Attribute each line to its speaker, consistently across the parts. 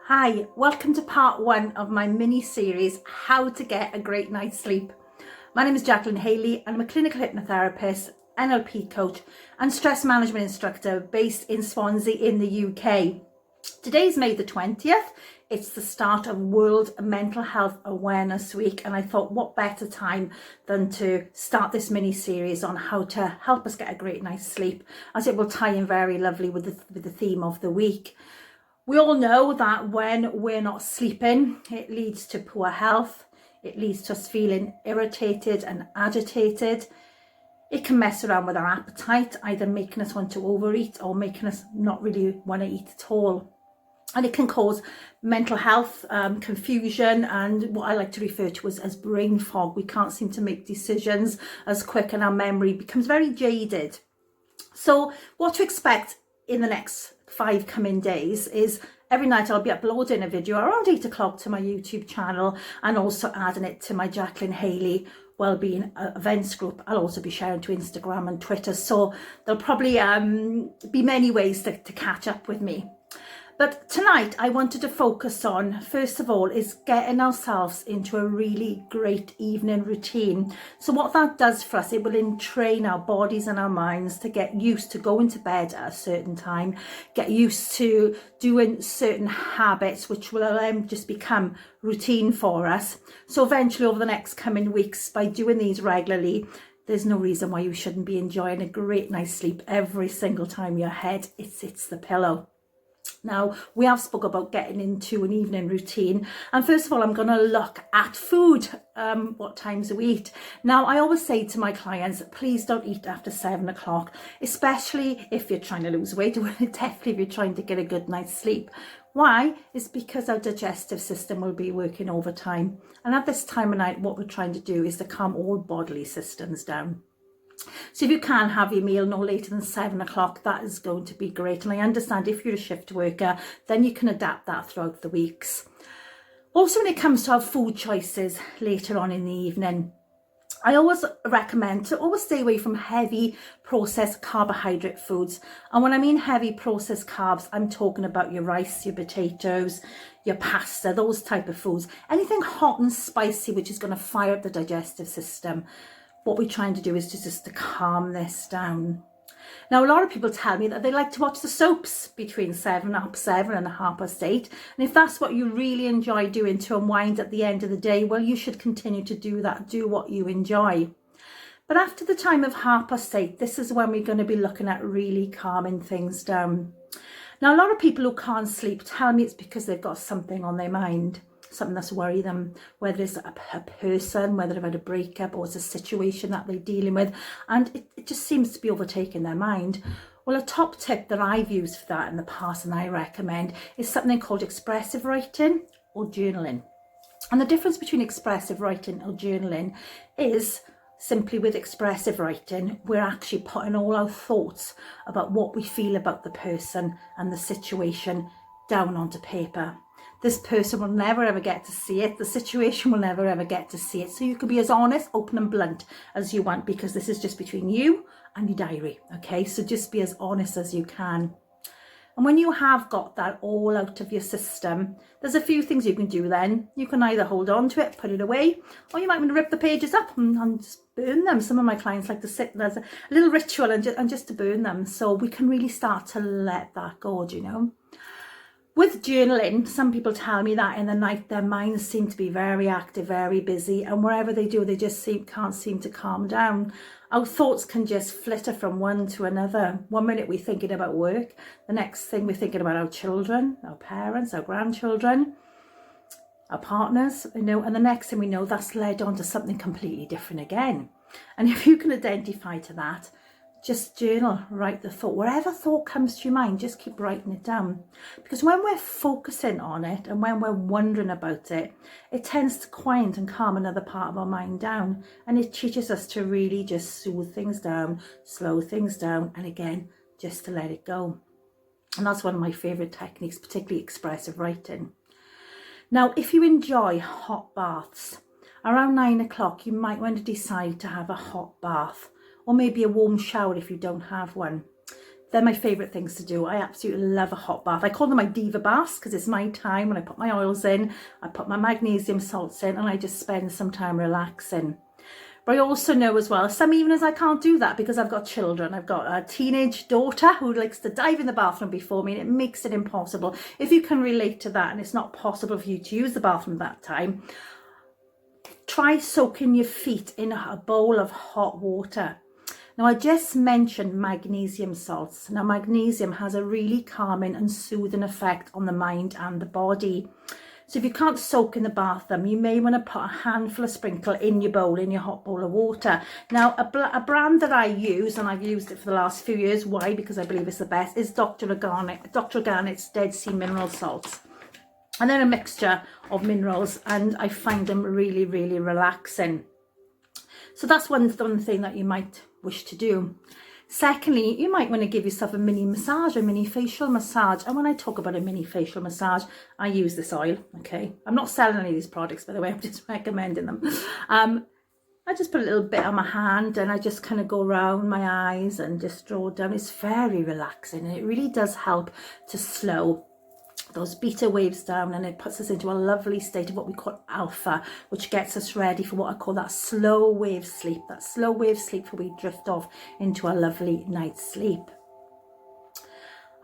Speaker 1: Hi, welcome to part one of my mini series, How to Get a Great Night's Sleep. My name is Jacqueline Haley and I'm a clinical hypnotherapist, NLP coach and stress management instructor based in Swansea in the UK. Today's May the 20th. It's the start of World Mental Health Awareness Week, and I thought what better time than to start this mini series on how to help us get a great night's sleep, as it will tie in very lovely with the theme of the week. We all know that when we're not sleeping, it leads to poor health. It leads to us feeling irritated and agitated. It can mess around with our appetite, either making us want to overeat or making us not really want to eat at all. And it can cause mental health confusion and what I like to refer to as brain fog. We can't seem to make decisions as quick and our memory becomes very jaded. So what to expect in the next 5 coming days is every night I'll be uploading a video around 8 o'clock to my YouTube channel and also adding it to my Jacqueline Haley Wellbeing events group. I'll also be sharing to Instagram and Twitter, so there'll probably be many ways to catch up with me. But tonight I wanted to focus on, first of all, is getting ourselves into a really great evening routine. So what that does for us, it will entrain our bodies and our minds to get used to going to bed at a certain time, get used to doing certain habits, which will then just become routine for us. So eventually over the next coming weeks, by doing these regularly, there's no reason why you shouldn't be enjoying a great night's sleep every single time your head hits the pillow. Now, we have spoke about getting into an evening routine, and first of all I'm going to look at food, what times we eat. Now, I always say to my clients, please don't eat after 7 o'clock, especially if you're trying to lose weight, or definitely if you're trying to get a good night's sleep. Why? It's because our digestive system will be working overtime, and at this time of night what we're trying to do is to calm all bodily systems down. So if you can have your meal no later than 7 o'clock, that is going to be great. And I understand if you're a shift worker, then you can adapt that throughout the weeks. Also, when it comes to our food choices later on in the evening, I always recommend to always stay away from heavy processed carbohydrate foods. And when I mean heavy processed carbs, I'm talking about your rice, your potatoes, your pasta, those type of foods. Anything hot and spicy, which is going to fire up the digestive system. What we're trying to do is just to calm this down. Now, a lot of people tell me that they like to watch the soaps between 7 and 8:30. And if that's what you really enjoy doing to unwind at the end of the day, well, you should continue to do that. Do what you enjoy. But after the time of 8:30, this is when we're going to be looking at really calming things down. Now, a lot of people who can't sleep tell me it's because they've got something on their mind, something that's worried them, whether it's a person, whether they've had a breakup, or it's a situation that they're dealing with, and it just seems to be overtaking their mind. Well, a top tip that I've used for that in the past and I recommend is something called expressive writing or journaling. And the difference between expressive writing or journaling is simply with expressive writing, we're actually putting all our thoughts about what we feel about the person and the situation down onto paper. This person will never ever get to see it. The situation will never ever get to see it. So you can be as honest, open and blunt as you want, because this is just between you and your diary. Okay, so just be as honest as you can. And when you have got that all out of your system, there's a few things you can do then. You can either hold on to it, put it away, or you might want to rip the pages up and just burn them. Some of my clients like to sit, there's a little ritual and just to burn them. So we can really start to let that go, do you know? With journaling, some people tell me that in the night their minds seem to be very active, very busy, and wherever they do, they just can't seem to calm down. Our thoughts can just flitter from one to another. One minute we're thinking about work, the next thing we're thinking about our children, our parents, our grandchildren, our partners, and the next thing we know, that's led on to something completely different again. And if you can identify to that, just journal, write the thought. Whatever thought comes to your mind, just keep writing it down. Because when we're focusing on it and when we're wondering about it, it tends to quiet and calm another part of our mind down. And it teaches us to really just soothe things down, slow things down, and again, just to let it go. And that's one of my favourite techniques, particularly expressive writing. Now, if you enjoy hot baths, around 9 o'clock, you might want to decide to have a hot bath, or maybe a warm shower if you don't have one. They're my favourite things to do. I absolutely love a hot bath. I call them my diva baths because it's my time when I put my oils in, I put my magnesium salts in, and I just spend some time relaxing. But I also know as well, some evenings I can't do that because I've got children. I've got a teenage daughter who likes to dive in the bathroom before me, and it makes it impossible. If you can relate to that and it's not possible for you to use the bathroom at that time, try soaking your feet in a bowl of hot water. Now, I just mentioned magnesium salts. Now, magnesium has a really calming and soothing effect on the mind and the body. So if you can't soak in the bathroom, you may want to put a handful of sprinkle in your bowl, in your hot bowl of water. Now, a brand that I use, and I've used it for the last few years, why? Because I believe it's the best, is Dr. Organic's Dead Sea Mineral Salts. And they're a mixture of minerals, and I find them really, really relaxing. So that's one thing that you might wish to do. Secondly, you might want to give yourself a mini massage, a mini facial massage. And when I talk about a mini facial massage, I use this oil, okay? I'm not selling any of these products, by the way, I'm just recommending them. I just put a little bit on my hand and I just kind of go around my eyes and just draw down. It's very relaxing, and it really does help to slow those beta waves down, and it puts us into a lovely state of what we call alpha, which gets us ready for what I call that slow wave sleep. That slow wave sleep where we drift off into a lovely night's sleep.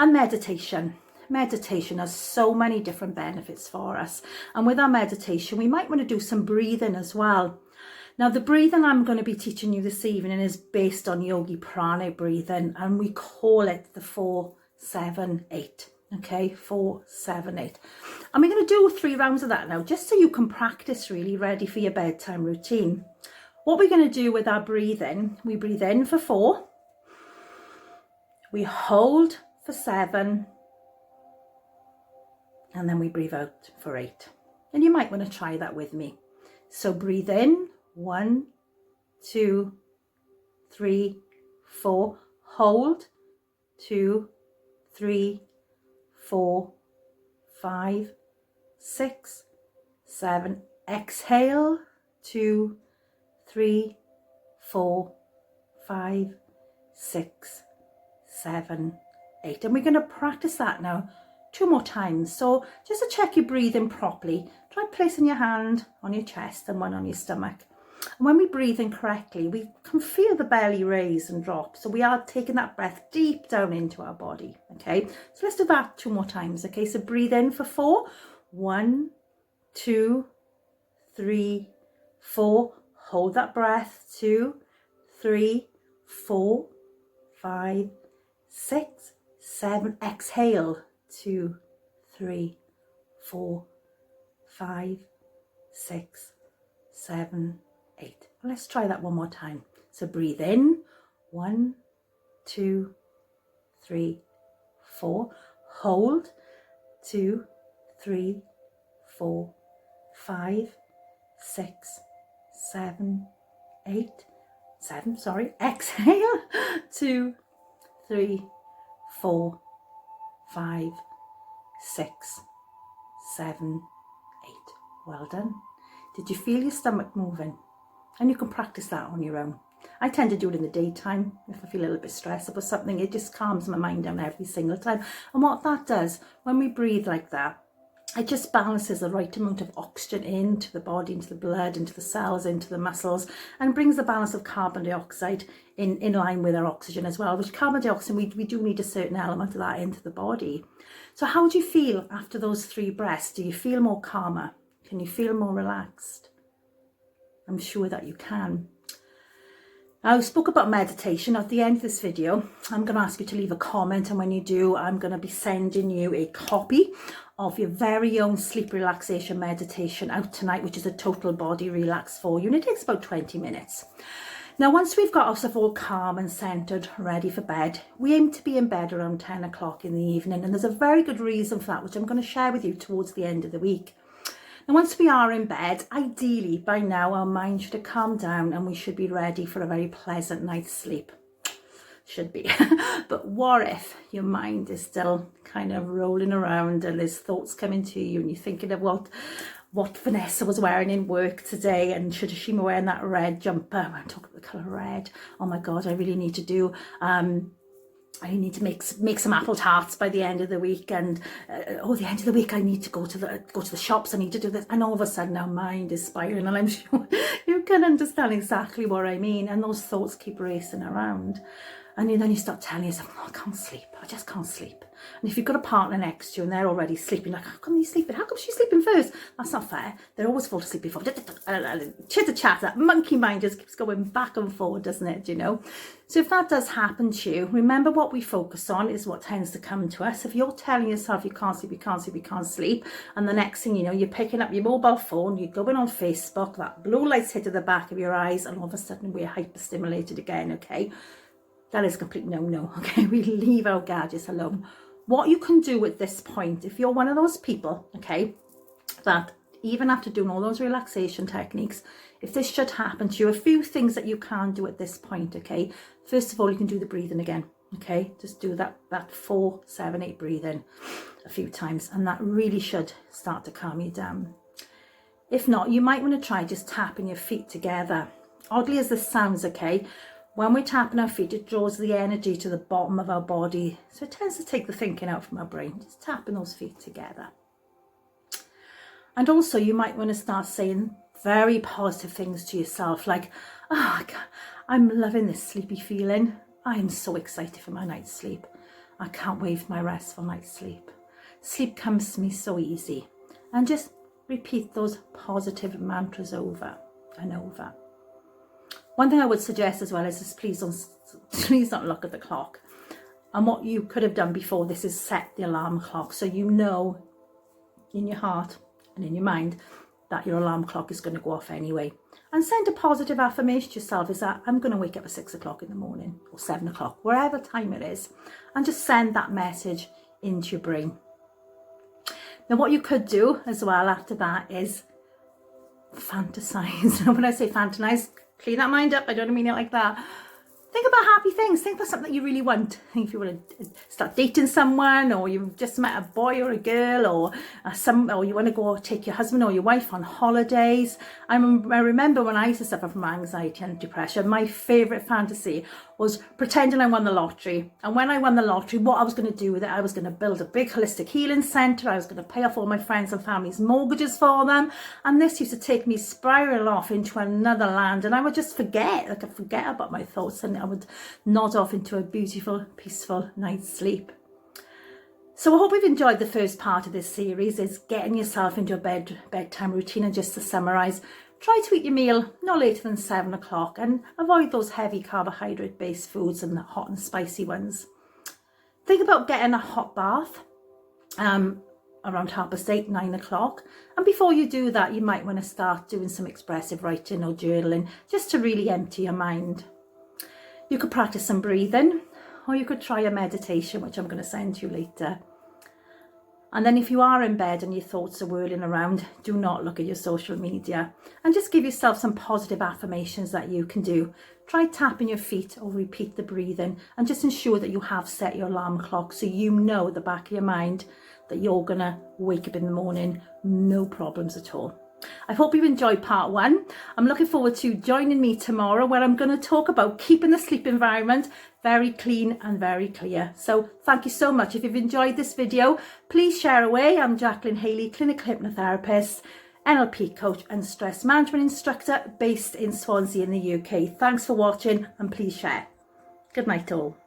Speaker 1: And meditation. Meditation has so many different benefits for us. And with our meditation, we might want to do some breathing as well. Now, the breathing I'm going to be teaching you this evening is based on Yogi Prana breathing, and we call it the 4-7-8. Okay, 4-7-8. And we're going to do 3 rounds of that now, just so you can practice really, ready for your bedtime routine. What we're going to do with our breathing, we breathe in for 4, we hold for 7, and then we breathe out for 8. And you might want to try that with me. So breathe in, 1, 2, 3, 4, hold, 2, 3, 4, 5, 6, 7. Exhale, 2, 3, 4, 5, 6, 7, 8. And we're going to practice that now 2 more times. So just to check you're breathing properly, try placing your hand on your chest and one on your stomach. And when we breathe in correctly, we can feel the belly raise and drop. So we are taking that breath deep down into our body. Okay, so let's do that 2 more times. Okay, so breathe in for 4. 1, 2, 3, 4. Hold that breath. 2, 3, 4, 5, 6, 7. Exhale. 2, 3, 4, 5, 6, 7, 8. Well, let's try that one more time. So breathe in. 1, 2, 3, 4. Hold. 2, 3, 4, 5, 6, 7, 8. 7, sorry. Exhale. 2, 3, 4, 5, 6, 7, 8. Well done. Did you feel your stomach moving? And you can practice that on your own. I tend to do it in the daytime if I feel a little bit stressed about something. It just calms my mind down every single time. And what that does, when we breathe like that, it just balances the right amount of oxygen into the body, into the blood, into the cells, into the muscles, and brings the balance of carbon dioxide in line with our oxygen as well. Which carbon dioxide, we do need a certain element of that into the body. So how do you feel after those 3 breaths? Do you feel more calmer? Can you feel more relaxed? I'm sure that you can. I spoke about meditation. At the end of this video, I'm going to ask you to leave a comment, and when you do, I'm going to be sending you a copy of your very own sleep relaxation meditation out tonight, which is a total body relax for you, and it takes about 20 minutes. Now, once we've got ourselves all calm and centered, ready for bed, we aim to be in bed around 10 o'clock in the evening, and there's a very good reason for that, which I'm going to share with you towards the end of the week. And once we are in bed, ideally by now our mind should have calmed down and we should be ready for a very pleasant night's sleep. Should be. But what if your mind is still kind of rolling around and there's thoughts coming to you and you're thinking of what Vanessa was wearing in work today, and should she be wearing that red jumper? I'm talking about the colour red. Oh my God, I really need to do I need to make some apple tarts by the end of the week, and the end of the week I need to go to the shops. I need to do this, and all of a sudden our mind is spiraling, and I'm sure you can understand exactly what I mean. And those thoughts keep racing around, and then you start telling yourself, "Oh, I can't sleep. I just can't sleep." And if you've got a partner next to you and they're already sleeping, like, how come he's sleeping? How come she's sleeping first? That's not fair. They're always fall asleep before. Chitter chat, that monkey mind just keeps going back and forward, doesn't it? You know? So if that does happen to you, remember what we focus on is what tends to come to us. If you're telling yourself you can't sleep, you can't sleep, you can't sleep, and the next thing you know, you're picking up your mobile phone, you're going on Facebook, that blue light's hit to the back of your eyes, and all of a sudden we're hyperstimulated again, okay? That is a complete no-no, okay? We leave our gadgets alone. What you can do at this point, if you're one of those people, okay, that even after doing all those relaxation techniques, if this should happen to you, a few things that you can do at this point, okay? First of all, you can do the breathing again, okay? Just do that 4, 7, 8 breathing a few times, and that really should start to calm you down. If not, you might want to try just tapping your feet together. Oddly as this sounds, okay, when we're tapping our feet, it draws the energy to the bottom of our body. So it tends to take the thinking out from our brain, just tapping those feet together. And also you might want to start saying very positive things to yourself, like, "Oh, I'm loving this sleepy feeling. I'm so excited for my night's sleep. I can't wait for my restful night's sleep. Sleep comes to me so easy." And just repeat those positive mantras over and over. One thing I would suggest as well is just please don't look at the clock. And what you could have done before this is set the alarm clock, so you know in your heart and in your mind that your alarm clock is going to go off anyway. And send a positive affirmation to yourself, is that I'm going to wake up at 6 o'clock in the morning, or 7 o'clock, wherever time it is, and just send that message into your brain. Now what you could do as well after that is fantasize. When I say fantasize, clean that mind up, I don't mean it like that. Think about happy things. Think about something that you really want. If you want to start dating someone, or you've just met a boy or a girl, or you want to go take your husband or your wife on holidays. I remember when I used to suffer from anxiety and depression, my favourite fantasy was pretending I won the lottery. And when I won the lottery, what I was going to do with it, I was going to build a big holistic healing centre. I was going to pay off all my friends and family's mortgages for them. And this used to take me spiraling off into another land. And I would just forget about my thoughts, and I would nod off into a beautiful, peaceful night's sleep. So I hope you've enjoyed the first part of this series, is getting yourself into a bedtime routine. And just to summarise, try to eat your meal no later than 7 o'clock, and avoid those heavy carbohydrate based foods and the hot and spicy ones. Think about getting a hot bath around 8:30, 9 o'clock. And before you do that, you might want to start doing some expressive writing or journaling, just to really empty your mind. You could practice some breathing, or you could try a meditation, which I'm going to send you later. And then if you are in bed and your thoughts are whirling around, do not look at your social media, and just give yourself some positive affirmations that you can do. Try tapping your feet or repeat the breathing, and just ensure that you have set your alarm clock, so you know at the back of your mind that you're going to wake up in the morning, no problems at all. I hope you've enjoyed part 1. I'm looking forward to joining me tomorrow, where I'm going to talk about keeping the sleep environment very clean and very clear. So thank you so much. If you've enjoyed this video, please share away. I'm Jacqueline Haley, clinical hypnotherapist, NLP coach and stress management instructor based in Swansea in the UK. Thanks for watching, and please share. Good night all.